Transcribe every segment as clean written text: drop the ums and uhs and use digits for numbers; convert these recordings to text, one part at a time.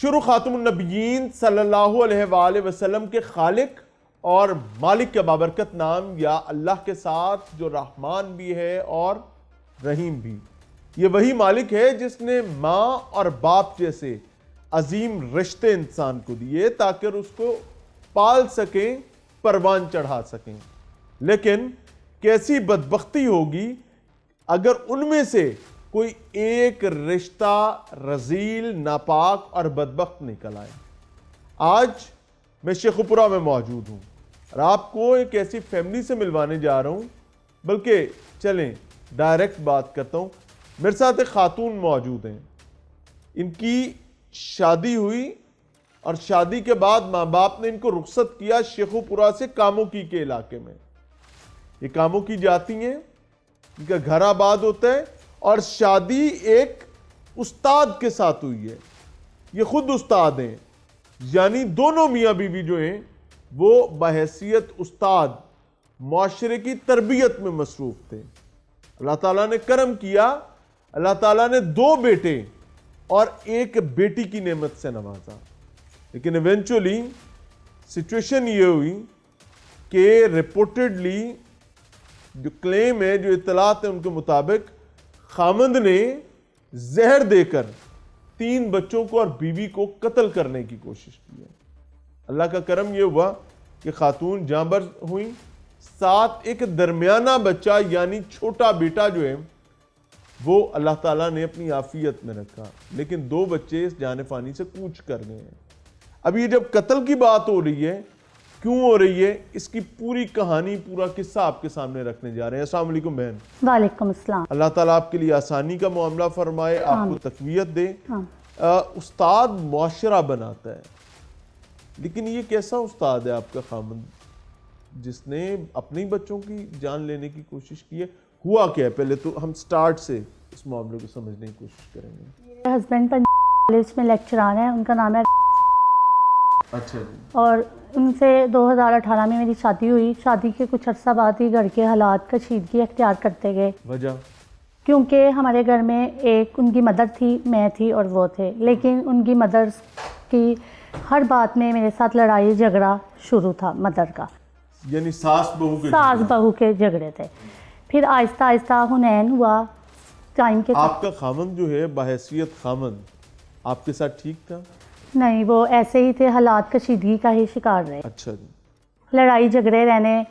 शुरू खातमुन नबिय्यीन सल्लल्लाहु अलैहि वसल्लम के खालिक और मालिक के बाबरकत नाम या अल्लाह के साथ जो रहमान भी है और रहीम भी। ये वही मालिक है जिसने माँ और बाप जैसे अजीम रिश्ते इंसान को दिए ताकि उसको पाल सकें, परवान चढ़ा सकें। लेकिन कैसी बदबख्ती होगी अगर उनमें से कोई एक रिश्ता रजील, नापाक और बदबख्त निकल आए। आज मैं शेखुपुरा में मौजूद हूँ और आपको एक ऐसी फैमिली से मिलवाने जा रहा हूँ, बल्कि चलें डायरेक्ट बात करता हूँ। मेरे साथ एक खातून मौजूद हैं। इनकी शादी हुई और शादी के बाद माँ बाप ने इनको रुखसत किया शेखुपुरा से कामोकी के इलाके में। ये कामोकी जाती हैं, इनका घर आबाद होता है और शादी एक उस्ताद के साथ हुई है। ये खुद उस्ताद हैं, यानी दोनों मियाँ बीवी जो हैं वो बहैसियत उस्ताद माशरे की तरबियत में मसरूफ थे। अल्लाह ताला ने करम किया, अल्लाह ताला ने 2 बेटे और 1 बेटी की नेमत से नवाजा। लेकिन इवेंचुअली सिचुएशन ये हुई कि रिपोर्टेडली जो क्लेम है, जो इत्तलात है, उनके मुताबिक खामंद ने जहर देकर 3 बच्चों को और बीवी को कत्ल करने की कोशिश की है। अल्लाह का करम यह हुआ कि खातून जांबर हुई, साथ एक दरमियाना बच्चा यानी छोटा बेटा जो है वो अल्लाह ताला ने अपनी आफियत में रखा। लेकिन 2 बच्चे इस जाने फानी से कूच कर गए हैं। अब ये जब कत्ल की बात हो रही है, क्यों हो रही है, इसकी पूरी कहानी, पूरा किस्सा आपके सामने रखने जा रहे हैं। अस्सलाम वालेकुम बहन। वालेकुम अस्सलाम। अल्लाह ताला आपके लिए आसानी का मामला फरमाए, आपको तकवीयत दे। उस्ताद मुआशरा बनाता है, लेकिन ये कैसा उस्ताद है आपका खामंद जिसने अपने बच्चों की जान लेने की कोशिश की है? हुआ क्या है, पहले तो हम स्टार्ट से इस मामले को समझने की कोशिश करेंगे। मेरे हस्बैंड पंजाब कॉलेज में लेक्चरार हैं, उनका नाम है। अच्छा जी। और उनसे 2018 में मेरी शादी हुई। शादी के कुछ अर्सा बाद ही घर के हालात कशीदगी अख्तियार करते गए। वजह? क्योंकि हमारे घर में एक उनकी मदर थी, मैं थी और वो थे। लेकिन उनकी मदर की हर बात में मेरे साथ लड़ाई झगड़ा शुरू था मदर का, यानी सास बहू के झगड़े थे। फिर आहिस्ता आहिस्ता हुनैन हुआ टाइम के। आपका खामंद जो है बहैसियत खामंद आपके साथ ठीक था? नहीं, वो ऐसे ही थे, हालात कशीदगी का ही शिकार रहे। अच्छा जी। लड़ाई झगड़े रहने,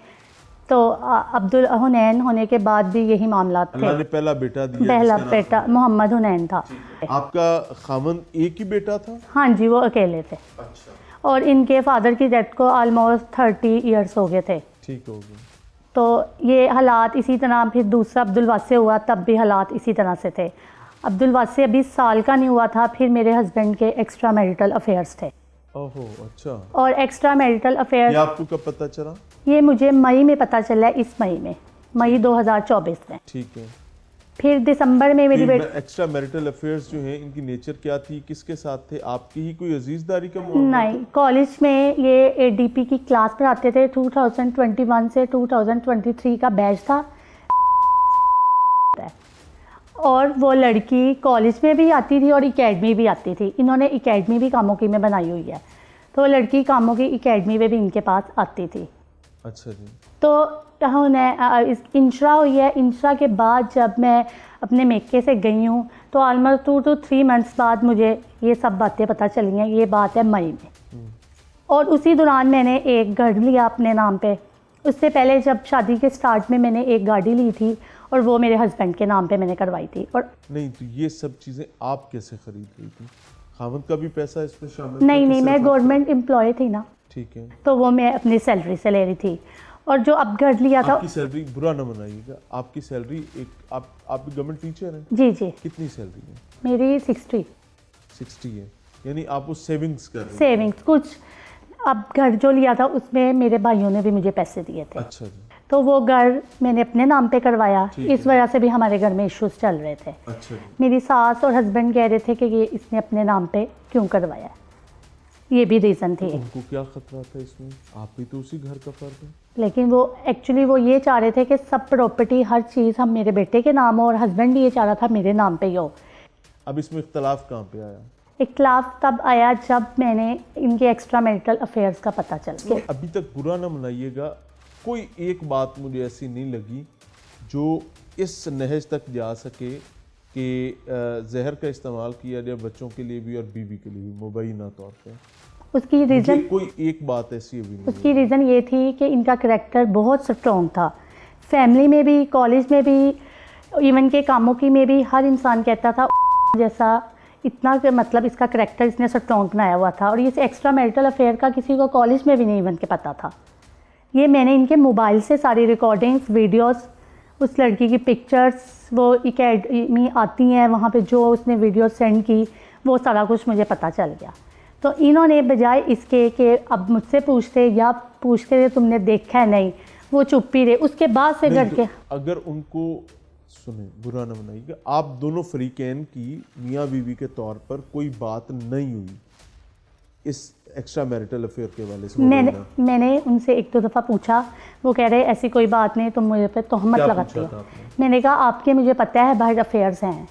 तो अब्दुल हुनैन होने के बाद भी यही मामला थे। अल्लाह ने पहला बेटा दिया, पहला बेटा मोहम्मद हुनैन था। आपका खामंद एक ही बेटा था? हाँ जी, वो अकेले थे। अच्छा। और इनके फादर की डेथ को ऑलमोस्ट 30 ईयर्स हो गए थे। ठीक हो गया। तो ये हालात इसी तरह, फिर दूसरा अब्दुल वासे हुआ, तब भी हालात इसी तरह से थे। अब्दुल वासे अभी साल का नहीं हुआ था, फिर मेरे हस्बैंड के एक्स्ट्रा मैरिटल अफेयर्स थे। ओहो, अच्छा। और एक्स्ट्रा मैरिटल अफेयर्स ये आपको कब पता चला? ये मुझे मई में पता चला, इस मई में, मई 2024 में। ठीक है। फिर दिसंबर में मेरी बेटी। एक्स्ट्रा मैरिटल अफेयर्स जो हैं, इनकी नेचर क्या थी, किसके साथ थे? आपकी ही कोई अजीजदारी का मामला? नहीं, कॉलेज में ये एडीपी की क्लास पढ़ाते थे। 2021 से 2023 का बैच था। और वो लड़की कॉलेज में भी आती थी और एकेडमी भी आती थी। इन्होंने एकेडमी भी कामोकी में बनाई हुई है, तो वो लड़की कामोकी एकेडमी में भी इनके पास आती थी। अच्छा जी। तो उन्हें इंशरा हुई है। इंशरा के बाद जब मैं अपने मेके से गई हूँ तो ऑलमोस्ट 2 to 3 मंथ्स बाद मुझे ये सब बातें पता चली हैं। ये बात है मई में। और उसी दौरान मैंने एक घर लिया अपने नाम पे। उससे पहले जब शादी के स्टार्ट में मैंने एक गाड़ी ली थी और वो मेरे हस्बैंड के नाम पे मैंने करवाई थी। और नहीं, तो ये सब चीज़ें आप कैसे खरीद रही थी? खामद का भी पैसा इसमें शामिल? नहीं, मैं गवर्नमेंट एम्प्लॉय थी ना। ठीक है। तो वो मैं अपनी सैलरी से ले रही थी। और जो अब घर लिया था। आपकी सैलरी, बुरा न मनाइएगा, आपकी सैलरी एक आप गवर्नमेंट टीचर हैं? जी जी। कितनी सैलरी है? मेरी 60 है, यानी आप उस सेविंग्स कर रहे हैं? सेविंग्स कुछ। अब घर जो लिया था उसमें मेरे भाइयों ने भी मुझे पैसे दिए थे। अच्छा जी। तो वो घर मैंने अपने नाम पे करवाया। इस वजह से भी हमारे घर में इश्यूज चल रहे थे। अच्छा। मेरी सास और हस्बैंड कह रहे थे कि ये इसने अपने नाम पे क्यों करवाया, ये भी रीज़न थी। उनको क्या खतरा था इसमें? आप भी तो उसी घर का फर्द है। लेकिन वो एक्चुअली वो ये चाह रहे थे कि सब प्रॉपर्टी, हर चीज़ हम मेरे बेटे के नाम हो, और हस्बैंड भी ये चाह रहा था मेरे नाम पे ही हो। अब इसमें इख्तलाफ कहाँ पे आया? इख्तिलाफ तब आया जब मैंने इनके एक्स्ट्रा मैरिटल अफेयर्स का पता चल गया। अभी तक बुरा ना मनाइएगा, कोई एक बात मुझे ऐसी नहीं लगी जो इस नहज तक जा सके कि जहर का इस्तेमाल किया जाए बच्चों के लिए भी और बीवी के लिए भी मुबैना तौर पे। उसकी रीज़न कोई एक बात ऐसी अभी नहीं। उसकी रीज़न ये थी कि इनका करैक्टर बहुत स्ट्रॉन्ग था, फैमिली में भी, कॉलेज में भी, इवन के कामों की में भी हर इंसान कहता था जैसा, इतना कि मतलब इसका करैक्टर इसने स्ट्रॉन्ग बनाया हुआ था। और ये एक्स्ट्रा मैरिटल अफेयर का किसी को कॉलेज में भी नहीं इवन के पता था। ये मैंने इनके मोबाइल से सारी रिकॉर्डिंग्स, वीडियोस, उस लड़की की पिक्चर्स, वो एकेडमी आती हैं वहाँ पे जो उसने वीडियो सेंड की, वो सारा कुछ मुझे पता चल गया। तो इन्होंने बजाय इसके कि अब मुझसे पूछते या पूछते थे तुमने देखा है, नहीं, वो चुप ही रहे। उसके बाद से घर के अगर उनको सुने, बुरा ना मनाइएगा, आप दोनों फरीकैन की मियाँ बीवी के तौर पर कोई बात नहीं हुई इस एक्स्ट्रा मैरिटल अफेयर के वाले से? मैंने उनसे एक दो दफ़ा पूछा, वो कह रहे ऐसी कोई बात नहीं, तुम मुझे पे तोहमत लगाती हो। मैंने कहा आपके मुझे पता है बाहर अफेयर्स हैं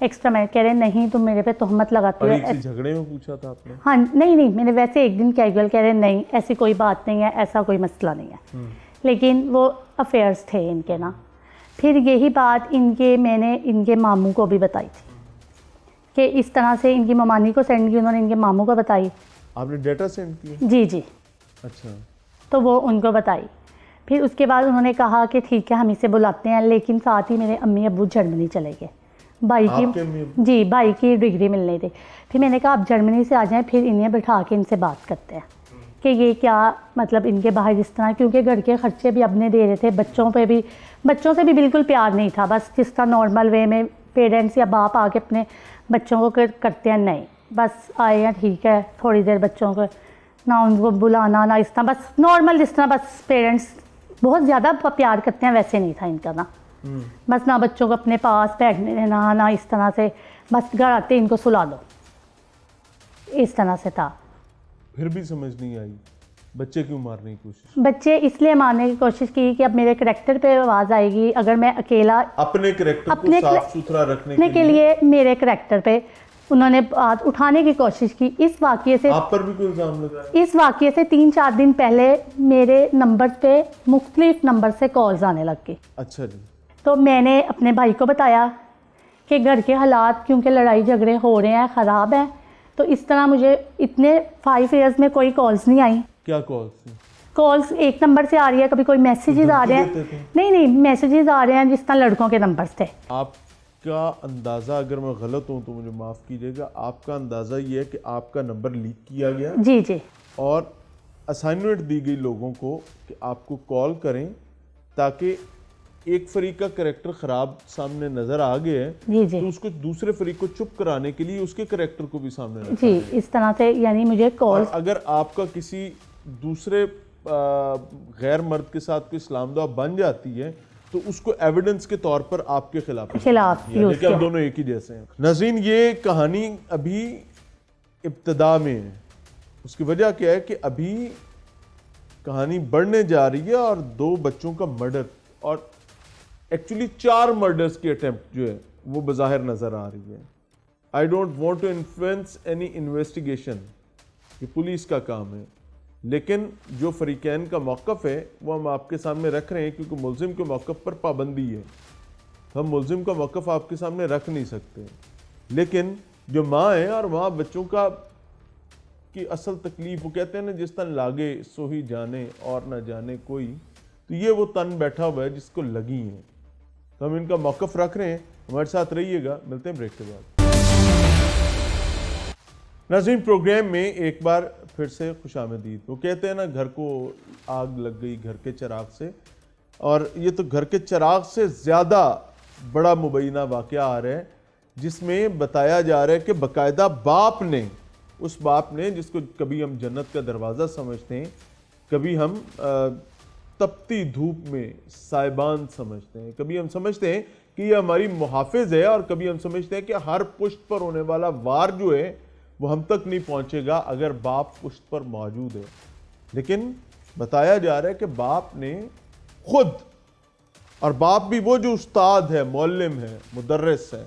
एक्स्ट्रा। मैं कह रहे नहीं, तुम मेरे पे तोहमत लगाती हो। झगड़े में पूछा था आपने? हाँ, नहीं, मैंने वैसे एक दिन कैजुअल, कह रहे नहीं ऐसी कोई बात नहीं है, ऐसा कोई मसला नहीं है। लेकिन वो अफेयर्स थे इनके ना। फिर यही बात मैंने इनके मामू को भी बताई थी कि इस तरह से इनकी ममानी को सेंड की, उन्होंने इनके मामू को बताई। आपने डाटा सेंड किया? जी। अच्छा। तो वो उनको बताई। फिर उसके बाद उन्होंने कहा कि ठीक है हम इसे बुलाते हैं, लेकिन साथ ही मेरे अम्मी अब्बू जर्मनी चले गए, भाई की डिग्री मिलने थी। फिर मैंने कहा आप जर्मनी से आ जाएं, फिर इन्हें बिठा के इनसे बात करते हैं कि ये क्या मतलब इनके बाहर जिस तरह, क्योंकि घर के खर्चे भी अपने दे रहे थे, बच्चों से भी बिल्कुल प्यार नहीं था। बस जिस तरह नॉर्मल वे में पेरेंट्स या बाप आके अपने बच्चों को करते हैं, नहीं, बस आए हैं ठीक है, थोड़ी देर बच्चों को ना उनको बुलाना ना इस तरह, बस नॉर्मल जिस तरह बस पेरेंट्स बहुत ज़्यादा प्यार करते हैं वैसे नहीं था इनका ना। बस ना बच्चों को अपने पास बैठने देना, ना इस तरह से, बस घर आते इनको सुला दो, इस तरह से था। फिर भी समझ नहीं आई, बच्चे क्यों मारने की कोशिश? बच्चे इसलिए मारने की कोशिश की कि अब मेरे करैक्टर पे आवाज़ आएगी अगर मैं अकेला अपने करैक्टर को साफ सुथरा रखने के लिए मेरे करैक्टर पे उन्होंने बात उठाने की कोशिश की। इस वाक़ये से आप पर भी कोई इल्ज़ाम लगा? इस वाक़ये से 3-4 दिन पहले मेरे नंबर पे मुख्तलिफ नंबर से कॉल्स आने लग गई। अच्छा जी। तो मैंने अपने भाई को बताया कि घर के हालात क्योंकि लड़ाई झगड़े हो रहे हैं, ख़राब हैं, तो इस तरह मुझे इतने 5 इयर्स में कोई कॉल्स नहीं आई। क्या कॉल्स? कॉल्स एक नंबर से आ रही है, कभी कोई मैसेजेस आ रहे हैं, नहीं मैसेजेस आ रहे हैं जिस तरह लड़कों के नंबर्स थे। आपका अंदाज़ा, अगर मैं गलत हूँ तो मुझे माफ़ कीजिएगा, आपका अंदाज़ा ये है कि आपका नंबर लीक किया गया? जी। और असाइनमेंट दी गई लोगों को कि आपको कॉल करें ताकि एक फरीक का करैक्टर ख़राब सामने नज़र आ गया है जी। तो उसको दूसरे फरीक को चुप कराने के लिए उसके करैक्टर को भी सामने रखा जी, इस तरह से यानी मुझे कॉल। अगर आपका किसी दूसरे गैर मर्द के साथ कोई इस्लामदुआ बन जाती है तो उसको एविडेंस के तौर पर आपके खिलाफ यूज़ किया। हम दोनों एक ही जैसे हैं। नाज़रीन, ये कहानी अभी इब्तिदा में है। उसकी वजह क्या है कि अभी कहानी बढ़ने जा रही है और 2 बच्चों का मर्डर और एक्चुअली 4 मर्डर्स की अटेम्प्ट जो है वो बज़ाहिर नज़र आ रही है। I don't want to influence any investigation, ये पुलिस का काम है, लेकिन जो फरीकैन का मौक़िफ़ है वो हम आपके सामने रख रहे हैं क्योंकि मुल्ज़िम के मौक़िफ़ पर पाबंदी है। हम मुल्ज़िम का मौक़िफ़ आपके सामने रख नहीं सकते, लेकिन जो माँ है और वहाँ बच्चों का की असल तकलीफ़, वो कहते हैं ना जिस तन लागे सो ही जाने और ना जाने कोई, तो ये वो तन बैठा हुआ है जिसको लगी है। तो हम इनका मौक़िफ़ रख रहे हैं, हमारे साथ रहिएगा, मिलते हैं ब्रेक के बाद। नाज़रीन, प्रोग्राम में एक बार फिर से खुशामदीद। वो कहते हैं ना घर को आग लग गई घर के चिराग से, और ये तो घर के चिराग से ज़्यादा बड़ा मुबैना वाक़या आ रहा है जिसमें बताया जा रहा है कि बाकायदा बाप ने, उस बाप ने जिसको कभी हम जन्नत का दरवाज़ा समझते हैं, कभी हम तपती धूप में साइबान समझते हैं, कभी हम समझते हैं कि ये हमारी मुहाफ़िज़ है, और कभी हम समझते हैं कि हर पुश्त पर होने वाला वार जो है वो हम तक नहीं पहुंचेगा अगर बाप पुश्त पर मौजूद है। लेकिन बताया जा रहा है कि बाप ने खुद, और बाप भी वो जो उस्ताद है, मौल्लिम है, मुदर्रिस है,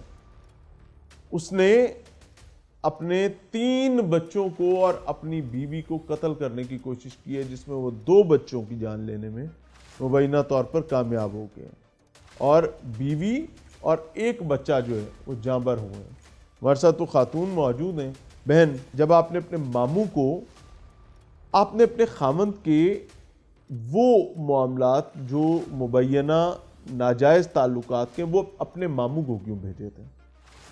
उसने अपने 3 बच्चों को और अपनी बीवी को कत्ल करने की कोशिश की है, जिसमें वो 2 बच्चों की जान लेने में मुबैना तौर पर कामयाब हो गए और बीवी और एक बच्चा जो है वो जांबर हुए हैं। हमारे साथ तो खातून मौजूद हैं। बहन, जब आपने अपने खामंद के वो मामलात जो मुबैना नाजायज़ ताल्लुकात के, वो अपने मामू को क्यों भेजे थे?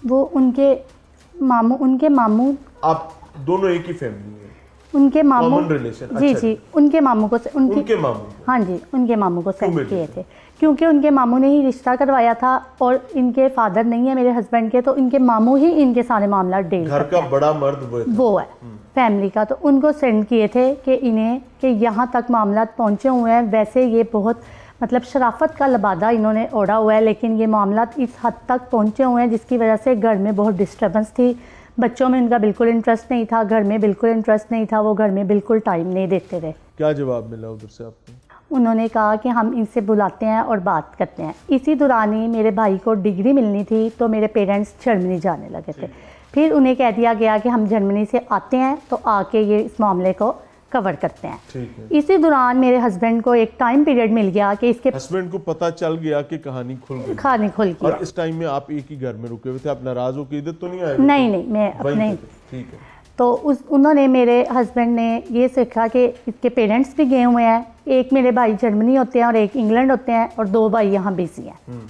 वो उनके मामू आप दोनों एक ही फैमिली में? उनके मामू Common relation, जी अच्छा जी, उनके मामू को हाँ जी, उनके मामू को सेंड क्यों किए भेजे थे क्योंकि उनके मामू ने ही रिश्ता करवाया था और इनके फादर नहीं है मेरे हस्बैंड के, तो इनके मामू ही इनके सारे मामला डील घर का बड़ा मर्द वो है फैमिली का। तो उनको सेंड किए थे कि इन्हें कि यहाँ तक मामला पहुँचे हुए हैं। वैसे ये बहुत मतलब शराफत का लबादा इन्होंने ओढ़ा हुआ है, लेकिन ये मामला इस हद तक पहुँचे हुए हैं जिसकी वजह से घर में बहुत डिस्टर्बेंस थी। बच्चों में उनका बिल्कुल इंटरेस्ट नहीं था, घर में बिल्कुल इंटरेस्ट नहीं था, वो घर में बिल्कुल टाइम नहीं देते थे। क्या जवाब मिला उधर से आपको? उन्होंने कहा कि हम इनसे बुलाते हैं और बात करते हैं। इसी दौरान ही मेरे भाई को डिग्री मिलनी थी, तो मेरे पेरेंट्स जर्मनी जाने लगे थे। फिर उन्हें कह दिया गया कि हम जर्मनी से आते हैं तो आके ये इस मामले को कवर करते हैं। ठीक है। इसी दौरान मेरे हस्बैंड को एक टाइम पीरियड मिल गया कि इसके हस्बैंड को पता चल गया कि कहानी खुल गई। खाने खुल गया। और इस टाइम में आप एक ही घर में रुके हुए थे, आप नाराज हो के इधर तो नहीं आए? नहीं, मैं अपने ठीक है। तो उन्होंने मेरे हस्बैंड ने ये सीखा कि इसके पेरेंट्स भी गए हुए हैं, एक मेरे भाई जर्मनी होते हैं और एक इंग्लैंड होते हैं और 2 भाई यहाँ बिजी हैं।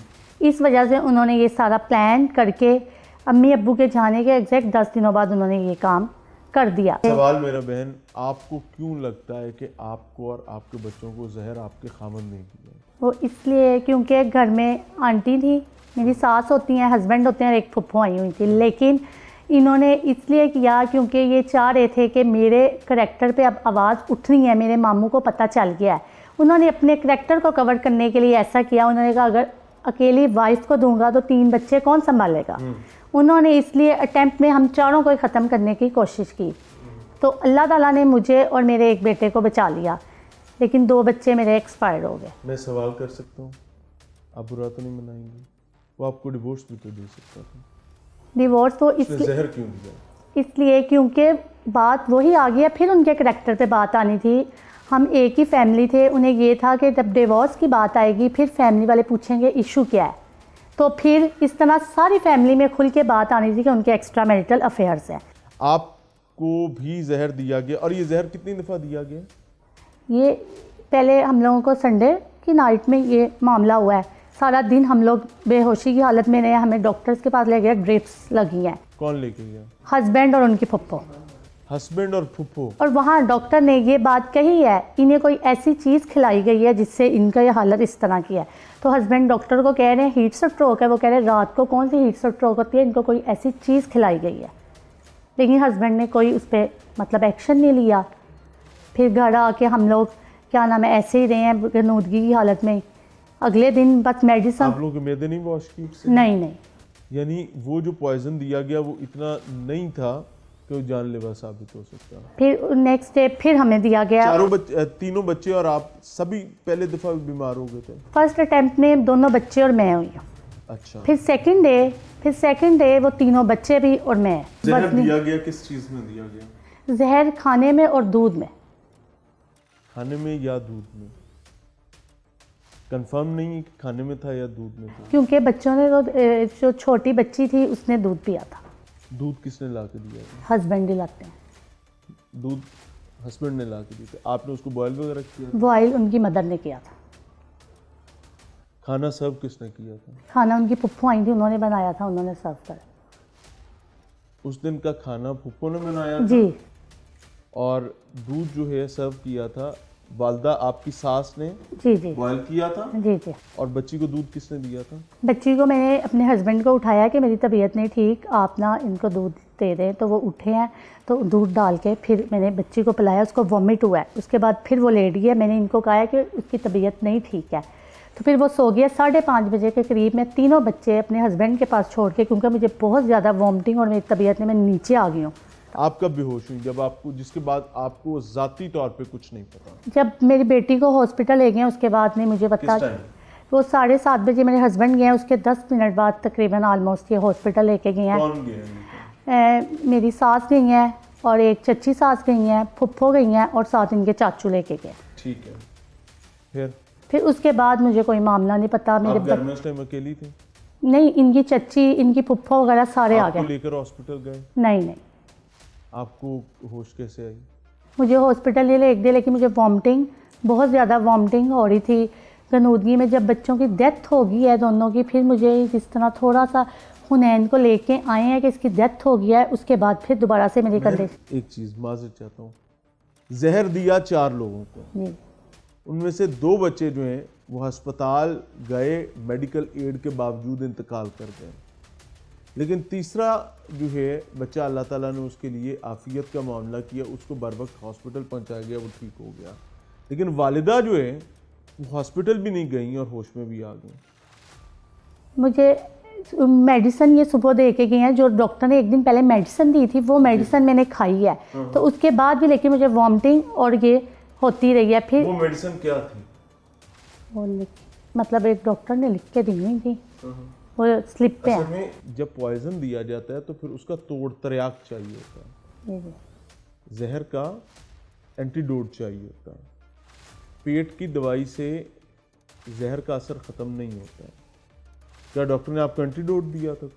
इस वजह से उन्होंने ये सारा प्लान करके अम्मी अब्बू के जाने के एग्जैक्ट 10 दिनों बाद उन्होंने ये काम कर दिया। सवाल मेरा बहन, आपको क्यों लगता है कि आपको और आपके बच्चों को जहर आपके खामन ने दिया? वो इसलिए क्योंकि घर में आंटी थी, मेरी सास होती हैं, हस्बैंड होते हैं और एक फुफ्फो आई हुई थी। लेकिन इन्होंने इसलिए किया क्योंकि ये चाह रहे थे कि मेरे करैक्टर पे अब आवाज़ उठनी है, मेरे मामू को पता चल गया है। उन्होंने अपने करैक्टर को कवर करने के लिए ऐसा किया। उन्होंने कहा अगर अकेली वाइफ को दूंगा तो 3 बच्चे कौन संभालेगा। उन्होंने इसलिए अटेम्प्ट में हम चारों को ख़त्म करने की कोशिश की। तो अल्लाह ताला ने मुझे और मेरे एक बेटे को बचा लिया, लेकिन 2 बच्चे मेरे एक्सपायर हो गए। मैं सवाल कर सकता हूँ? आप बुरा तो नहीं मनाएंगे? वो आपको डिवोर्स भी तो दे सकता था। डिवोर्स तो जहर क्यों दिया? इसलिए क्योंकि बात वही आ गया। फिर उनके करैक्टर पे बात आनी थी। हम एक ही फैमिली थे, उन्हें ये था कि जब डिवोर्स की बात आएगी फिर फैमिली वाले पूछेंगे इशू क्या है। तो फिर इस तरह सारी फैमिली में खुल के बात आनी थी कि उनके एक्स्ट्रा मैरिटल अफेयर्स हैं। आपको भी जहर दिया गया? और ये जहर कितनी दफ़ा दिया गया? ये पहले हम लोगों को संडे की नाइट में ये मामला हुआ है। सारा दिन हम लोग बेहोशी की हालत में रहे, हमें डॉक्टर्स के पास ले गए, ड्रिप्स लगी हैं। कौन लेके गया? हस्बैंड और उनकी फुप्पो। हस्बैंड और फुप्पो? और वहाँ डॉक्टर ने ये बात कही है, इन्हें कोई ऐसी चीज़ खिलाई गई है जिससे इनका ये हालत इस तरह की है। तो हस्बैंड डॉक्टर को कह रहे हैं हीट स्ट्रोक है, वो कह रहे हैं रात को कौन सी हीट स्ट्रोक होती है, इनको कोई ऐसी चीज़ खिलाई गई है। लेकिन हस्बैंड ने कोई उस पर मतलब एक्शन नहीं लिया। फिर घर आके हम लोग क्या नाम है ऐसे ही रहे हैं गनूदगी की हालत में। अगले दिन बस मेडिसिन। आप लोगों के मैदे नहीं वॉश की उससे? नहीं। यानी वो जो पॉइजन दिया गया वो इतना नहीं था कि वो जानलेवा साबित हो सकता। फिर नेक्स्ट डे फिर हमें दिया गया। तीनों बच्चे और आप सभी पहले दफ़ा बीमार हो गए थे? फर्स्ट अटेम्प्ट में दोनों बच्चे और मैं हुई हूँ। अच्छा। फिर सेकंड डे वो तीनों बच्चे भी और मैं। जहर दिया गया किस चीज़ में दिया गया? जहर खाने में और दूध में। खाने में या दूध में? कंफर्म नहीं है कि खाने में था या दूध में था? क्योंकि बच्चों ने तो जो छोटी बच्ची थी उसने दूध पिया था। दूध किसने ला के दिया था? हस्बैंड दिलाते हैं। दूध हस्बैंड ने ला के दिया था। आपने उसको बॉयल वगैरह किया? बॉयल उनकी मदर ने किया था। खाना सर्व किसने किया था? खाना उनकी फुफ्फो आई थी, उन्होंने बनाया था, उन्होंने सर्व करा। उस दिन का खाना फुफ्फो ने बनाया था? जी। और दूध जो है सर्व किया था वालदा आपकी सास ने? जी बॉयल किया था? जी। और बच्ची को दूध किसने दिया था? बच्ची को मैंने अपने हस्बैंड को उठाया कि मेरी तबीयत नहीं ठीक, आप ना इनको दूध दे दें। तो वो उठे हैं तो दूध डाल के फिर मैंने बच्ची को पिलाया, उसको वॉमिट हुआ है। उसके बाद फिर वो लेट गया। मैंने इनको कहा कि उसकी तबीयत नहीं ठीक है, तो फिर वो सो गया। 5:30 बजे के करीब मैं तीनों बच्चे अपने हस्बैंड के पास छोड़ के, क्योंकि मुझे बहुत ज़्यादा वॉमिटिंग और मेरी तबीयत में मैं नीचे आ गई हूँ। आप कब बेहोश हुई? जब आपको, जिसके बाद आपको ज़ाती तौर पे कुछ नहीं पता? जब मेरी बेटी को हॉस्पिटल ले गए उसके बाद नहीं मुझे पता। किस टाइम? वो 7:30 बजे मेरे हस्बैंड गए हैं, उसके 10 मिनट बाद तकरीबन ऑलमोस्ट ये हॉस्पिटल लेके गए हैं। कौन गए? मेरी सास गई हैं और एक चच्ची सास गई हैं, फुफ्फो गई हैं और साथ इनके चाचू लेके गए। ठीक है। फिर उसके बाद मुझे कोई मामला नहीं पता। आप घर में उस टाइम अकेली थी? नहीं, इनकी चच्ची, इनकी फुफ्फो वगैरह सारे आ गए। लेकर हॉस्पिटल गए? नहीं। आपको होश कैसे आई? मुझे हॉस्पिटल ये ले गए, लेकिन मुझे वॉमिटिंग, बहुत ज़्यादा वॉमिटिंग हो रही थी गनूदगी में। जब बच्चों की डेथ हो गई है दोनों की, फिर मुझे जिस तरह थोड़ा सा हुनैन को लेके आए हैं कि इसकी डेथ हो गई है, उसके बाद फिर दोबारा से मेरी कंडीशन। एक चीज़ माजरत चाहता हूँ, जहर दिया 4 लोगों को, उनमें से 2 बच्चे जो हैं वो अस्पताल गए, मेडिकल एड के बावजूद इंतकाल कर गए, लेकिन तीसरा जो है बच्चा अल्लाह ताला ने उसके लिए आफियत का मामला किया, उसको बर वक्त हॉस्पिटल पहुंचाया गया, वो ठीक हो गया। लेकिन वालिदा जो है वो हॉस्पिटल भी नहीं गई और होश में भी आ गई। मुझे मेडिसिन ये सुबह दे के गए हैं, जो डॉक्टर ने एक दिन पहले मेडिसिन दी थी, वो मेडिसिन मैंने खाई है, तो उसके बाद भी लेकिन मुझे वॉमिटिंग और ये होती रही है। फिर वो मेडिसिन क्या थी? वो मतलब एक डॉक्टर ने लिख के दी हुई थी, वो स्लिप पे असल में जब पॉइजन दिया जाता है तो फिर उसका तोड़ तरियाक चाहिए होता है, जहर का एंटीडोट चाहिए होता है। पेट की दवाई से जहर का असर ख़त्म नहीं होता है। क्या डॉक्टर ने आपको एंटीडोट दिया था?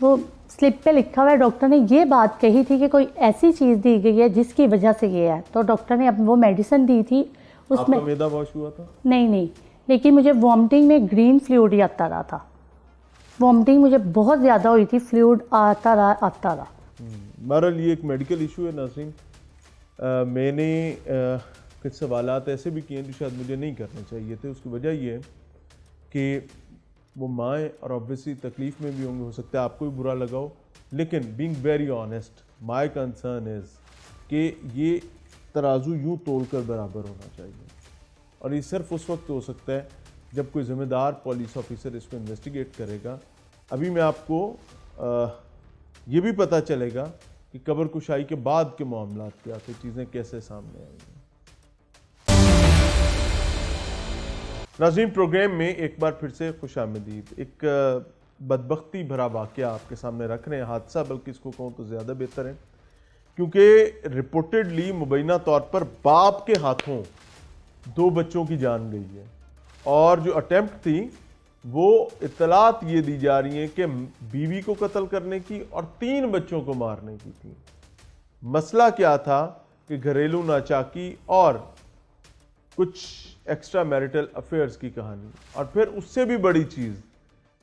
वो स्लिप पे लिखा हुआ है। डॉक्टर ने ये बात कही थी कि कोई ऐसी चीज़ दी गई है जिसकी वजह से ये है, तो डॉक्टर ने अब वो मेडिसिन दी थी। उसमें आपका मैदा वॉश हुआ था? नहीं, लेकिन मुझे वॉमिटिंग में ग्रीन फ्लूइड आता रहा था। वॉमिटिंग मुझे बहुत ज़्यादा हुई थी, फ्लूइड आता रहा। बहरहाल ये एक मेडिकल इशू है नाज़रीन। मैंने कुछ सवालात ऐसे भी किए जो शायद मुझे नहीं करने चाहिए थे। उसकी वजह ये है कि वो माएँ और ऑब्वियसली तकलीफ़ में भी होंगे, हो सकता है आपको भी बुरा लगा हो, लेकिन being very honest my concern is कि ये तराजू यूँ तोल कर बराबर होना चाहिए, और ये सिर्फ उस वक्त हो सकता है जब कोई ज़िम्मेदार पुलिस ऑफिसर इसको इन्वेस्टिगेट करेगा। अभी मैं आपको ये भी पता चलेगा कि कब्र कुशाई के बाद के मामलात क्या थे, चीज़ें कैसे सामने आई। नाज़रीन, प्रोग्राम में एक बार फिर से खुशामदीद। एक बदबख्ती भरा वाक़या आपके सामने रख रहे हैं, हादसा बल्कि इसको कहूँ तो ज़्यादा बेहतर है, क्योंकि रिपोर्टेडली मुबैना तौर पर बाप के हाथों 2 बच्चों की जान गई है, और जो अटेम्प्ट थी वो इत्तलात ये दी जा रही हैं कि बीवी को कत्ल करने की और 3 बच्चों को मारने की थी। मसला क्या था कि घरेलू नाचाकी और कुछ एक्स्ट्रा मैरिटल अफेयर्स की कहानी, और फिर उससे भी बड़ी चीज़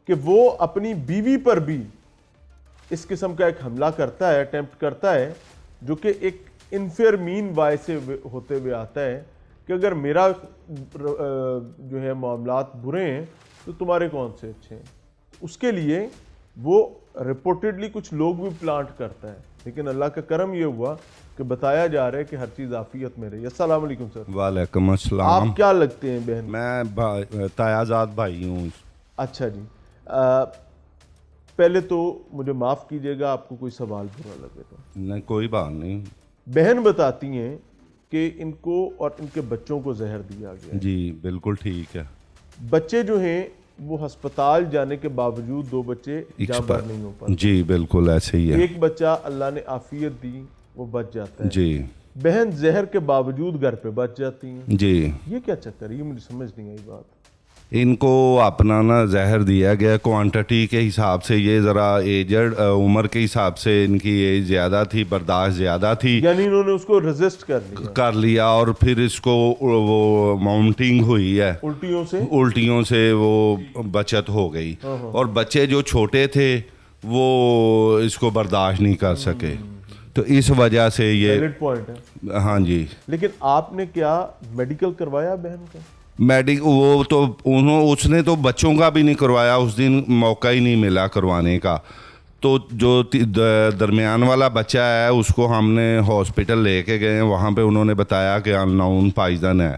कि वो अपनी बीवी पर भी इस किस्म का एक हमला करता है, अटेम्प्ट करता है, जो कि एक इनफेयर मीन वाय से होते हुए आता है कि अगर मेरा जो है मामलात बुरे हैं तो तुम्हारे कौन से अच्छे हैं। उसके लिए वो रिपोर्टेडली कुछ लोग भी प्लांट करता है, लेकिन अल्लाह का करम ये हुआ कि बताया जा रहा है कि हर चीज़ आफियत में रही। अस्सलाम वालेकुम सर। वालेकुम अस्सलाम। आप क्या लगते हैं बहन? मैं तायाजाद भाई हूँ। अच्छा जी, पहले तो मुझे माफ़ कीजिएगा आपको कोई सवाल बुरा लगे तो। नहीं, कोई बात नहीं। बहन बताती हैं कि इनको और इनके बच्चों को जहर दिया गया। जी बिल्कुल ठीक है। बच्चे जो हैं वो अस्पताल जाने के बावजूद 2 बच्चे जाबार नहीं हो पाते। जी बिल्कुल ऐसे ही है। एक बच्चा अल्लाह ने आफियत दी, वो बच जाता है। जी। बहन जहर के बावजूद घर पे बच जाती हैं। जी। ये क्या चक्कर है? ये मुझे समझ नहीं आई बात। इनको अपना ना जहर दिया गया क्वांटिटी के हिसाब से, ये ज़रा एजड उम्र के हिसाब से इनकी एज ज़्यादा थी, बर्दाश्त ज़्यादा थी, यानी इन्होंने उसको रेजिस्ट कर लिया और फिर इसको वो माउंटिंग हुई है, उल्टियों से वो बचत हो गई, और बच्चे जो छोटे थे वो इसको बर्दाश्त नहीं कर सके, तो इस वजह से ये वैलिड पॉइंट है। हाँ जी। लेकिन आपने क्या मेडिकल करवाया बहन का? वो तो उसने तो बच्चों का भी नहीं करवाया, उस दिन मौका ही नहीं मिला करवाने का। तो जो दरमियान वाला बच्चा है उसको हमने हॉस्पिटल लेके गए, वहाँ पे उन्होंने बताया कि अननोन पॉइजन है,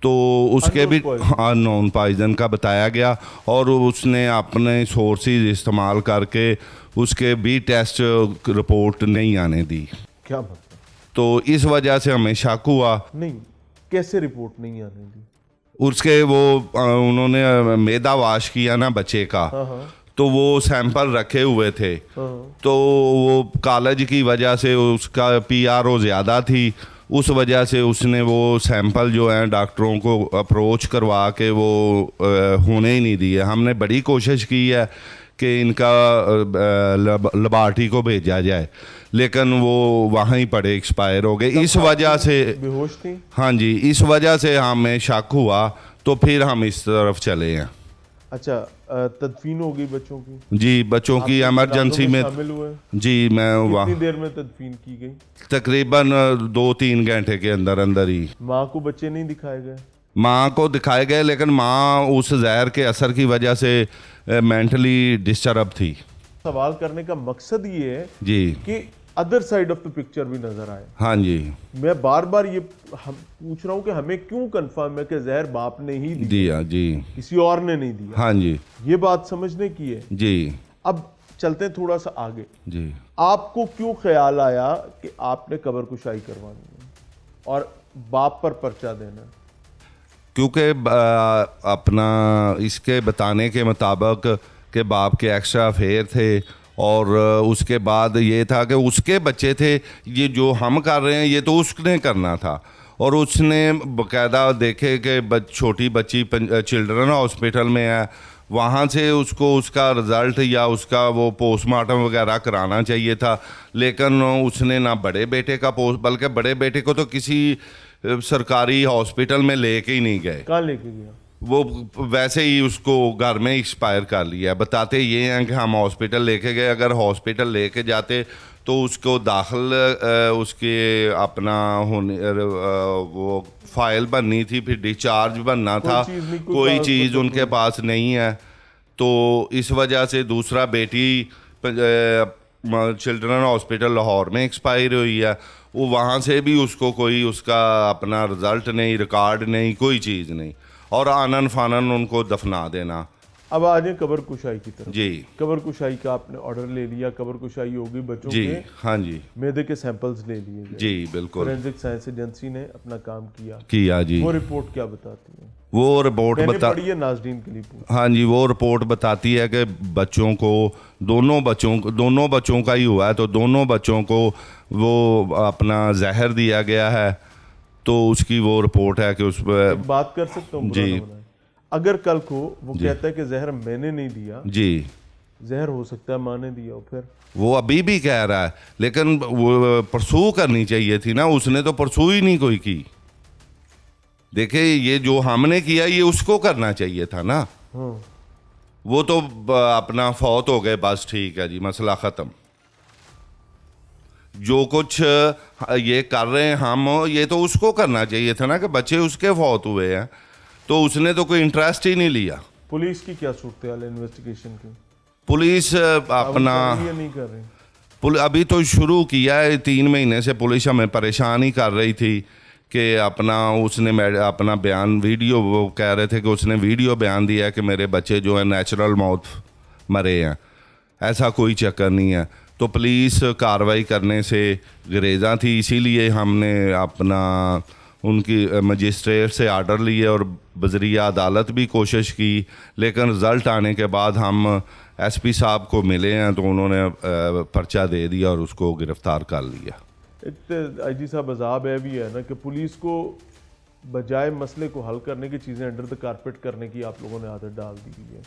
तो उसके भी अननोन पॉइजन का बताया गया, और उसने अपने सोर्सेज इस्तेमाल करके उसके भी टेस्ट रिपोर्ट नहीं आने दी। क्या मतलब? तो इस वजह से हमें शक हुआ। नहीं, कैसे रिपोर्ट नहीं आने दी? उसके वो उन्होंने मैदा वाश किया ना बच्चे का, हाँ तो वो सैंपल रखे हुए थे, हाँ। तो वो कॉलेज की वजह से उसका पीआरओ ज़्यादा थी, उस वजह से उसने वो सैंपल जो हैं डॉक्टरों को अप्रोच करवा के वो होने ही नहीं दिए। हमने बड़ी कोशिश की है कि इनका लेबॉर्टरी को भेजा जाए, लेकिन वो वहाँ ही पड़े एक्सपायर हो गए। इस वजह से बेहोश थी? हाँ जी, इस वजह से हमें शक हुआ, तो फिर हम इस तरफ चले हैं। अच्छा, तदफीन हो गई बच्चों की? जी, बच्चों की आप इमरजेंसी में शामिल हुए? जी, मैं कितनी वहाँ देर में तदफीन की गई? तकरीबन 2-3 घंटे के अंदर अंदर ही। माँ को बच्चे नहीं दिखाए गए? माँ को दिखाए गए, लेकिन माँ उस जहर के असर की वजह से मेंटली डिस्टर्ब थी। सवाल करने का मकसद ये है जी कि other side of the picture भी नजर आए। हाँ जी, मैं बार बार ये हम पूछ रहा हूँ कि हमें क्यों कंफर्म है कि जहर बाप ने ही दी, दिया जी, किसी और ने नहीं दिया। हाँ जी ये बात समझने की है। जी अब चलते हैं थोड़ा सा आगे। जी। आपको क्यों ख्याल आया कि आपने कब्र कुशाई करवानी है और बाप पर पर्चा देना है? क्योंकि अपना इसके बताने के मुताबिक कि बाप के एक्स्ट्रा अफेयर थे, और उसके बाद ये था कि उसके बच्चे थे, ये जो हम कर रहे हैं ये तो उसने करना था। और उसने बाकायदा देखे कि छोटी बच्ची चिल्ड्रन हॉस्पिटल में है, वहाँ से उसको उसका रिज़ल्ट या उसका वो पोस्टमार्टम वगैरह कराना चाहिए था, लेकिन उसने ना बड़े बेटे का बल्कि बड़े बेटे को तो किसी सरकारी हॉस्पिटल में लेके ही नहीं गए। कहाँ लेके गया? वो वैसे ही उसको घर में एक्सपायर कर लिया। बताते ये हैं कि हम हॉस्पिटल लेके गए, अगर हॉस्पिटल लेके जाते तो उसको दाखिल उसके अपना होने वो फाइल बननी थी, फिर डिस्चार्ज बनना था, कोई चीज़ उनके पास नहीं है। तो इस वजह से दूसरा बेटी चिल्ड्रन हॉस्पिटल लाहौर में एक्सपायर हुई है, वो वहाँ से भी उसको कोई उसका अपना रिज़ल्ट नहीं, रिकॉर्ड नहीं, कोई चीज़ नहीं, और आनन फानन उनको दफना देना। अब आ जाए कब्र कुशाई की तरफ। जी, कब्र कुशाई का आपने ऑर्डर ले लिया, कब्र कुशाई होगी, बच्चों जी के हाँ जी मैदे के सैंपल्स ले लिए गए। जी बिल्कुल फोरेंसिक साइंस एजेंसी ने अपना काम किया। जी। वो रिपोर्ट क्या बताती है? वो रिपोर्ट मैंने पढ़ी है, नाज़रीन के लिए पूछ। हाँ जी, वो रिपोर्ट बताती है कि बच्चों को दोनों बच्चों का ही हुआ है, तो दोनों बच्चों को वो अपना जहर दिया गया है। तो उसकी वो रिपोर्ट है कि उस पर बात कर सकता हूँ? जी। अगर कल को वो कहता है कि जहर मैंने नहीं दिया, जी, जहर हो सकता है माँ ने दिया हो, फिर वो अभी भी कह रहा है, लेकिन वो परसू करनी चाहिए थी ना, उसने तो परसू ही नहीं कोई की। देखिए, ये जो हमने किया ये उसको करना चाहिए था ना। वो तो अपना फौत हो गए, बस ठीक है जी, मसला ख़त्म। जो कुछ ये कर रहे हैं हम, ये तो उसको करना चाहिए था ना, कि बच्चे उसके फौत हुए हैं, तो उसने तो कोई इंटरेस्ट ही नहीं लिया। पुलिस की क्या सूरत हाल है इन्वेस्टिगेशन की? पुलिस अपना नहीं कर रही? अभी तो शुरू किया है, 3 महीने से पुलिस हमें परेशान ही कर रही थी कि अपना उसने अपना बयान वीडियो, वो कह रहे थे कि उसने वीडियो बयान दिया है कि मेरे बच्चे जो है नेचुरल मौत मरे हैं। ऐसा कोई चक्कर नहीं है। तो पुलिस कार्रवाई करने से गुरेज़ा थी, इसीलिए हमने अपना उनकी मजिस्ट्रेट से आर्डर लिए और बज़रिया अदालत भी कोशिश की, लेकिन रिज़ल्ट आने के बाद हम एसपी साहब को मिले हैं, तो उन्होंने पर्चा दे दिया और उसको गिरफ़्तार कर लिया। एक तो आईजी साहब अजाब है भी है ना कि पुलिस को बजाय मसले को हल करने की चीज़ें अंडर द कारपेट करने की आप लोगों ने आदत डाल दी है।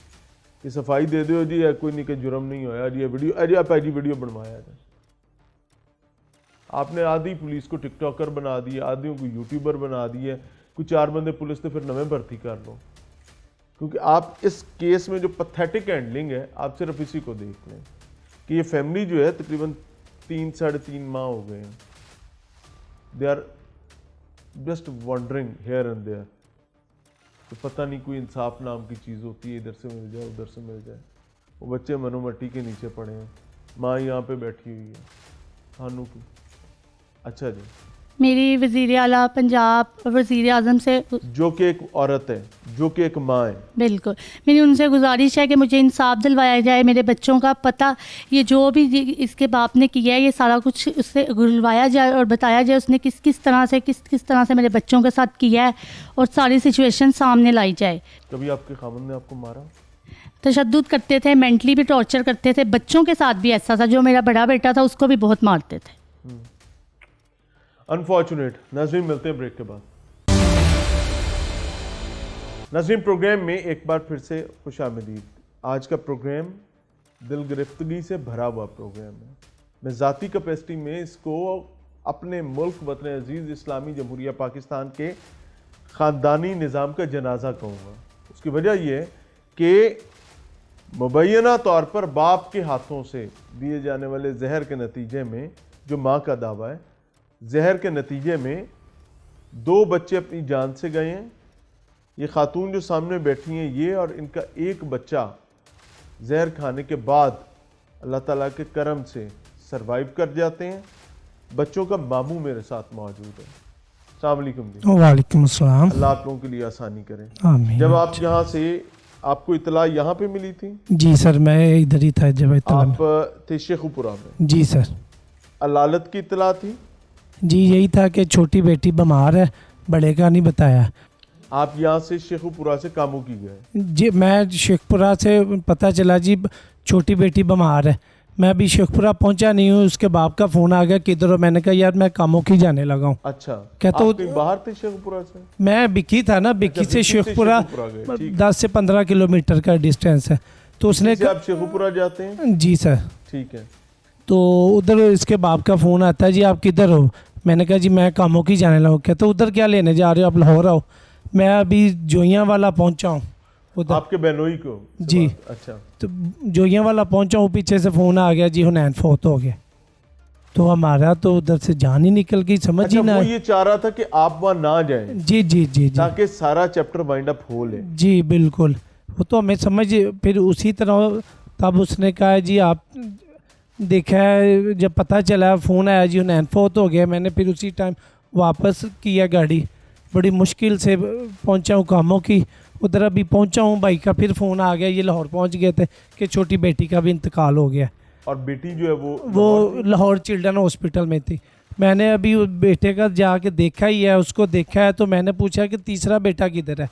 ये सफाई दे दो जी, कोई नहीं कि जुर्म नहीं होया जी, वीडियो अरे आप जी वीडियो बनवाया है। आपने आधी पुलिस को टिकटॉकर बना दिया, आधियों को यूट्यूबर बना दिया, कुछ 4 बंदे पुलिस ने फिर नवे भर्ती कर लो। क्योंकि आप इस केस में जो पैथेटिक हैंडलिंग है, आप सिर्फ इसी को देख लें कि ये फैमिली जो है तकरीबन 3-3.5 माह हो गए हैं। They are just wandering here and there. तो पता नहीं कोई इंसाफ नाम की चीज़ होती है, इधर से मिल जाए उधर से मिल जाए। वो बच्चे मनोमट्टी के नीचे पड़े हैं, माँ यहाँ पे बैठी हुई है खानू की। अच्छा जी, मेरी वज़ीर आला पंजाब वज़ीर आज़म से जो कि एक औरत है, जो कि एक माँ है, बिल्कुल मेरी उनसे गुजारिश है कि मुझे इंसाफ दिलवाया जाए, मेरे बच्चों का पता, ये जो भी इसके बाप ने किया है ये सारा कुछ उससे दिलवाया जाए और बताया जाए उसने किस तरह से मेरे बच्चों के साथ किया है और सारी सिचुएशन सामने लाई जाए। कभी आपके खामन ने आपको मारा? तशद्दुद करते थे, मेंटली भी टॉर्चर करते थे, बच्चों के साथ भी ऐसा था। जो मेरा बड़ा बेटा था उसको भी बहुत मारते थे। अनफॉर्चुनेट। नाज़रीन, मिलते हैं ब्रेक के बाद। नाज़रीन, प्रोग्राम में एक बार फिर से खुशामदीद। आज का प्रोग्राम दिल गिरफ्तगी से भरा हुआ प्रोग्राम है। मैं ज़ाती कैपेसिटी में इसको अपने मुल्क वतन अजीज़ इस्लामी जमहूरिया पाकिस्तान के ख़ानदानी निज़ाम का जनाजा कहूँगा। उसकी वजह यह है कि मुबैना तौर पर बाप के हाथों से दिए जाने वाले जहर के नतीजे में, जो माँ का दावा है, जहर के नतीजे में 2 बच्चे अपनी जान से गए हैं। ये खातून जो सामने बैठी हैं, ये और इनका एक बच्चा जहर खाने के बाद अल्लाह ताला के करम से सरवाइव कर जाते हैं। बच्चों का मामू मेरे साथ मौजूद है। अस्सलाम वालेकुम जी। वालेकुम अस्सलाम। अल्लाह आप लोगों के लिए आसानी करे। आमीन। जब आप यहाँ से, आपको इतला यहाँ पे मिली थी? जी सर, मैं इधर ही था जब इतला आप थे शेखुपुरा में? जी सर। अलालत की इतला थी? जी यही था कि छोटी बेटी बीमार है, बड़े का नहीं बताया। आप यहाँ से शेखुपुरा से कामू की गए? जी मैं शेखपुरा से पता चला जी छोटी बेटी बीमार है। मैं अभी शेखपुरा पहुंचा नहीं हूँ, उसके बाप का फ़ोन आ गया किधर हो। मैंने कहा यार मैं कामों की जाने लगा हूँ। अच्छा, कहता आप कहीं बाहर थे शेखुपुरा से? मैं बिक्की था ना, बिक्की से शेखपुरा गए, ठीक। 10 से 15 किलोमीटर का डिस्टेंस है। तो उसने आप शेखुपुरा जाते हैं? जी सर। ठीक है। तो उधर इसके बाप का फ़ोन आता है, जी आप किधर हो? मैंने कहा जी मैं कामों की जाने लगा। कहते उधर क्या लेने जा रहे हो, आप लाहौर आओ। मैं अभी जोइयाँ वाला पहुंचा हूँ उधर। आपके बहनोई को? जी। अच्छा। तो जोइयाँ वाला पहुंचा हूँ, पीछे से फ़ोन आ गया जी हुनैन फौत हो गया। तो हमारा तो उधर से जान ही निकल गई, समझ ही ना। वो ये चाह रहा था कि आप वहाँ ना जाएं। जी जी जी जी, ताकि सारा चैप्टर वाइंड अप हो ले। जी बिल्कुल। वो तो हमें समझ, फिर उसी तरह तब उसने कहा जी आप देखा है, जब पता चला फ़ोन आया जी हुनैन फौत हो गया, मैंने फिर उसी टाइम वापस किया गाड़ी। बड़ी मुश्किल से पहुंचा हूँ कामों की। उधर अभी पहुंचा हूँ, भाई का फिर फ़ोन आ गया, ये लाहौर पहुंच गए थे कि छोटी बेटी का भी इंतकाल हो गया। और बेटी जो है वो लाहौर चिल्ड्रन हॉस्पिटल में थी। मैंने अभी बेटे का जाके देखा ही है, उसको देखा है। तो मैंने पूछा कि तीसरा बेटा किधर है?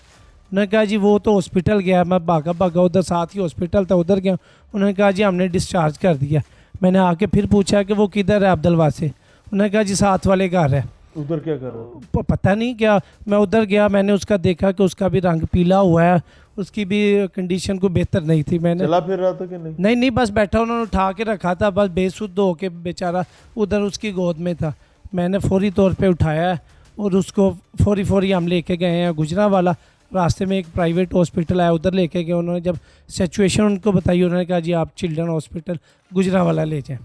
उन्होंने कहा जी वो तो हॉस्पिटल गया। मैं भागा उधर, साथ ही हॉस्पिटल था, उधर गया। उन्होंने कहा जी हमने डिस्चार्ज कर दिया। मैंने आके फिर पूछा कि वो किधर है अब्दुलवासे? उन्होंने कहा जी साथ वाले घर है। उधर क्या कर रहा था? पता नहीं क्या। मैं उधर गया, मैंने उसका देखा कि उसका भी रंग पीला हुआ है, उसकी भी कंडीशन को बेहतर नहीं थी। मैंने चला फिर रहा था कि नहीं? नहीं, बस बैठा, उन्होंने उठा के रखा था, बस बेसुध हो के बेचारा उधर उसकी गोद में था। मैंने फौरी तौर पे उठाया और उसको फौरी हम लेके गए हैं गुजरांवाला। रास्ते में एक प्राइवेट हॉस्पिटल है, उधर लेके गए। उन्होंने जब सिचुएशन उनको बताई, उन्होंने कहा जी आप चिल्ड्रन हॉस्पिटल गुजरांवाला ले जाएं।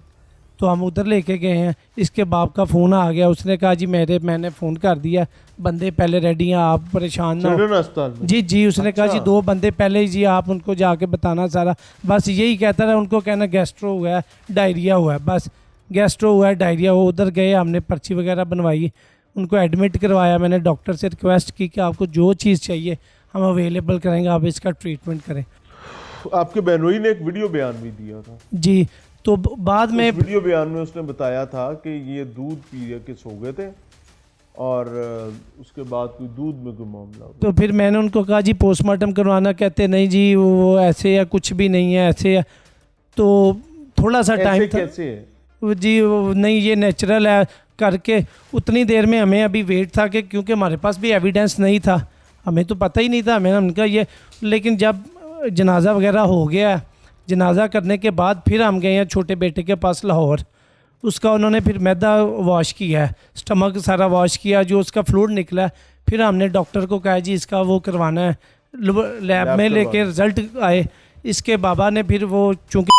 तो हम उधर लेके गए हैं। इसके बाप का फ़ोन आ गया, उसने कहा जी मैंने फ़ोन कर दिया, बंदे पहले रेडी हैं, आप परेशान ना हो। अस्पताल में? जी उसने कहा जी 2 बंदे पहले ही, जी आप उनको जाके बताना सारा। बस यही कहता रहा, उनको कहना गैस्ट्रो हुआ है, डायरिया हुआ है, बस गैस्ट्रो हुआ है, डायरिया हुआ। उधर गए, हमने पर्ची वगैरह बनवाई, उनको एडमिट करवाया। मैंने डॉक्टर से रिक्वेस्ट की कि आपको जो चीज़ चाहिए हम अवेलेबल करेंगे, आप इसका ट्रीटमेंट करें। आपके बहनोई ने एक वीडियो बयान भी दिया था। जी, तो बाद में वीडियो बयान में उसने बताया था कि ये दूध पी के सो गए थे और उसके बाद कोई दूध में कोई मामला हो। तो फिर मैंने उनको कहा जी पोस्टमार्टम करवाना। कहते नहीं जी वो ऐसे या कुछ भी नहीं है, ऐसे है। तो थोड़ा सा टाइम था। कैसे है? जी नहीं, ये नेचुरल है करके। उतनी देर में हमें अभी वेट था कि क्योंकि हमारे पास भी एविडेंस नहीं था, हमें तो पता ही नहीं था। हमें उनका ये, लेकिन जब जनाजा वगैरह हो गया, जनाजा करने के बाद फिर हम गए हैं छोटे बेटे के पास लाहौर। उसका उन्होंने फिर मैदा वॉश किया है, स्टमक सारा वॉश किया, जो उसका फ्लूइड निकला है। फिर हमने डॉक्टर को कहा जी इसका वो करवाना है, लैब में लेके रिज़ल्ट आए। इसके बाबा ने फिर वो चूँकि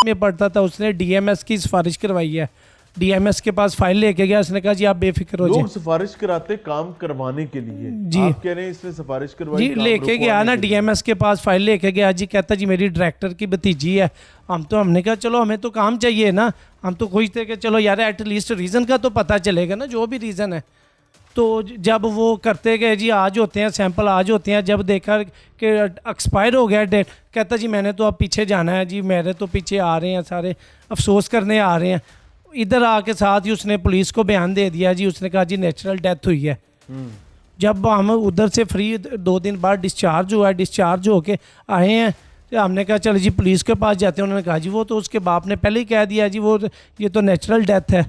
में पढ़ता था, उसने DMS की सिफारिश करवाई है। डीएमएस के पास फाइल लेके गया, उसने कहा जी आप बेफिक्र हो जाए। लोग सिफारिश कराते काम करवाने के लिए, जी। आप कह रहे हैं इसने सिफारिश करवाई जी काम लेके गया रुकवाने ना के लिए। डीएमएस के पास फाइल लेके गया जी, कहता जी मेरी डायरेक्टर की भतीजी है। हमने कहा चलो हमें तो काम चाहिए ना, हम तो खुश थे कि चलो यार एटलीस्ट रीज़न का तो पता चलेगा ना, जो भी रीज़न है। तो जब वो करते गए जी, आज होते हैं सैंपल, आज होते हैं, जब देखा कि एक्सपायर हो गया डेट, कहता जी मैंने तो अब पीछे जाना है जी, मेरे तो पीछे आ रहे हैं सारे, अफसोस करने आ रहे हैं। इधर आके साथ ही उसने पुलिस को बयान दे दिया जी, उसने कहा जी नेचुरल डेथ हुई है। जब हम उधर से फ्री 2 दिन बाद डिस्चार्ज हुआ, डिस्चार्ज होके आए हैं, तो हमने कहा चलो जी पुलिस के पास जाते हैं। उन्होंने कहा जी वो तो उसके बाप ने पहले ही कह दिया जी, वो ये तो नेचुरल डेथ है।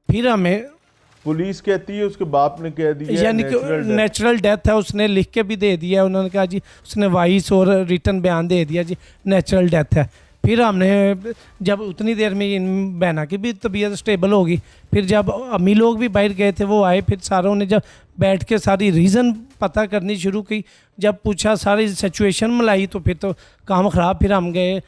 फिर हमें पुलिस कहती है, उसके बाप ने कह दिया यानी कि natural death। नेचुरल डेथ है, उसने लिख के भी दे दिया। उन्होंने कहा जी, उसने वॉइस और रिटर्न बयान दे दिया जी नेचुरल डेथ है। फिर हमने जब उतनी देर में इन बहना की भी तबीयत स्टेबल होगी, फिर जब अम्मी लोग भी बाहर गए थे वो आए, फिर सारों ने जब बैठ के सारी रीज़न पता करनी शुरू की, जब पूछा सारी सिचुएशन मिलाई, तो फिर तो काम ख़राब। फिर हम गए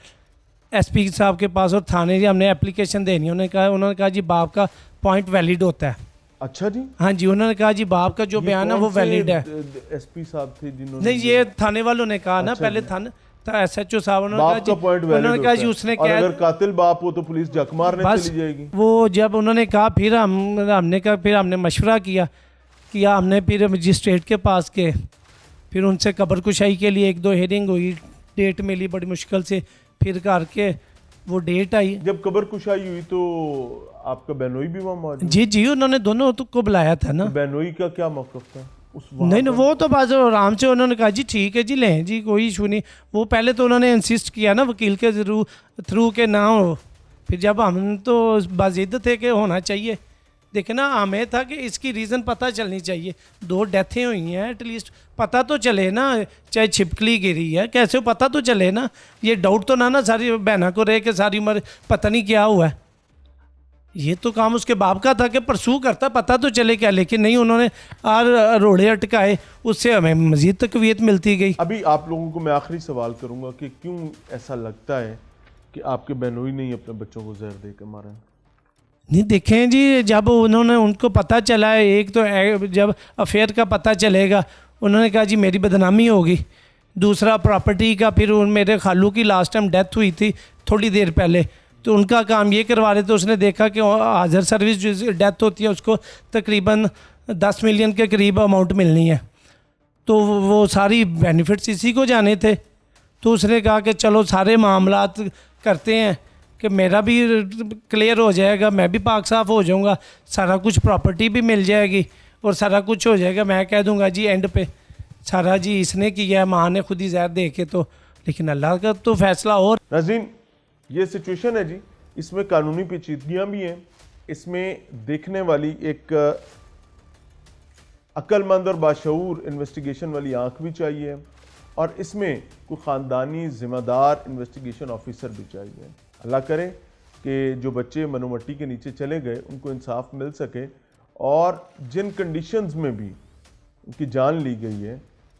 एसपी साहब के पास और थाने जी हमने एप्लीकेशन देनी। उन्होंने कहा जी बाप का पॉइंट वैलिड होता है। अच्छा जी, हाँ जी, उन्होंने कहा जी बाप का जो बयान है वो वैलिड है। एसपी साहब थे जिन्होंने, नहीं ये थाने वालों ने कहा ना, अच्छा पहले जी। थाने एसएचओ साहब, बाप का पॉइंट वैलिड उन्होंने कहा होता जी है। उसने और क्या, अगर कातिल बाप हो तो पुलिस जक मारने बस चली जाएगी। वो जब उन्होंने कहा, फिर हमने कहा, फिर हमने मशवरा किया हमने, फिर मजिस्ट्रेट के पास गए, फिर उनसे कब्र कुशाई के लिए 1-2 हेयरिंग हुई, डेट मिली बड़ी मुश्किल से, फिर करके वो डेट आई। जब कब्र कुशाई हुई तो आपका बहनोई भी वहाँ मौजूद? जी उन्होंने दोनों तो को बुलाया था ना। बहनोई का क्या मौकफ था उस नहीं वो तो बस आराम से उन्होंने कहा जी ठीक है जी लें जी, कोई इशू नहीं। वो पहले तो उन्होंने इंसिस्ट किया ना वकील के थ्रू के ना हो, फिर जब हम तो बाजिद थे कि होना चाहिए। देखे ना, हमें था कि इसकी रीज़न पता चलनी चाहिए, 2 डेथें हुई हैं, एटलीस्ट पता तो चले ना, चाहे छिपकली गिरी है कैसे पता तो चले ना। ये डाउट तो ना सारी बहना को रहे कि सारी उम्र पता नहीं क्या हुआ है। ये तो काम उसके बाप का था कि परसू करता, पता तो चले क्या, लेकिन नहीं, उन्होंने रोड़े अटकाए, उससे हमें मज़ीद तकवीत मिलती गई। अभी आप लोगों को मैं आखिरी सवाल करूंगा कि क्यों ऐसा लगता है कि आपके बहनोई ने ही अपने बच्चों को जहर दे के मारा? नहीं देखें जी, जब उनको पता चला है, एक तो जब अफेयर का पता चलेगा, उन्होंने कहा जी मेरी बदनामी होगी, दूसरा प्रॉपर्टी का, फिर मेरे खालू की लास्ट टाइम डेथ हुई थी थोड़ी देर पहले, तो उनका काम ये करवा रहे थे। उसने देखा कि हाजिर सर्विस जो डेथ होती है उसको तकरीबन 10 मिलियन के करीब अमाउंट मिलनी है, तो वो सारी बेनिफिट्स इसी को जाने थे। तो उसने कहा कि चलो सारे मामलात करते हैं कि मेरा भी क्लियर हो जाएगा, मैं भी पाक साफ हो जाऊंगा, सारा कुछ प्रॉपर्टी भी मिल जाएगी और सारा कुछ हो जाएगा। मैं कह दूंगा जी एंड पे सारा जी इसने किया है, माँ ने खुद ही जहर दे के, तो लेकिन अल्लाह का तो फैसला। और नाज़रीन, ये सिचुएशन है जी, इसमें कानूनी पेचीदगियाँ भी हैं, इसमें देखने वाली एक अक्लमंद और बाशऊर इन्वेस्टिगेशन वाली आंख भी चाहिए, और इसमें कोई ख़ानदानी ज़िम्मेदार इन्वेस्टिगेशन ऑफिसर भी चाहिए। अल्लाह करे कि जो बच्चे मनोमट्टी के नीचे चले गए उनको इंसाफ मिल सके, और जिन कंडीशंस में भी उनकी जान ली गई है,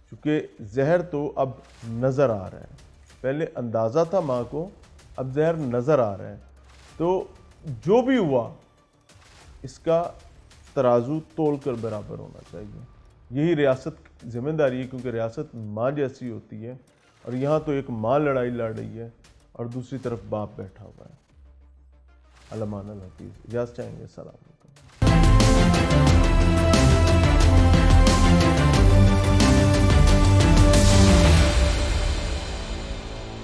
क्योंकि जहर तो अब नज़र आ रहा है, पहले अंदाज़ा था माँ को, अब जहर नज़र आ रहा है, तो जो भी हुआ इसका तराजू तोल कर बराबर होना चाहिए। यही रियासत की जिम्मेदारी है, क्योंकि रियासत माँ जैसी होती है, और यहाँ तो एक माँ लड़ाई लड़ रही है और दूसरी तरफ बाप बैठा हुआ है। अल्लाह मान अल हफीज़, इजाज़त चाहेंगे। सलाम।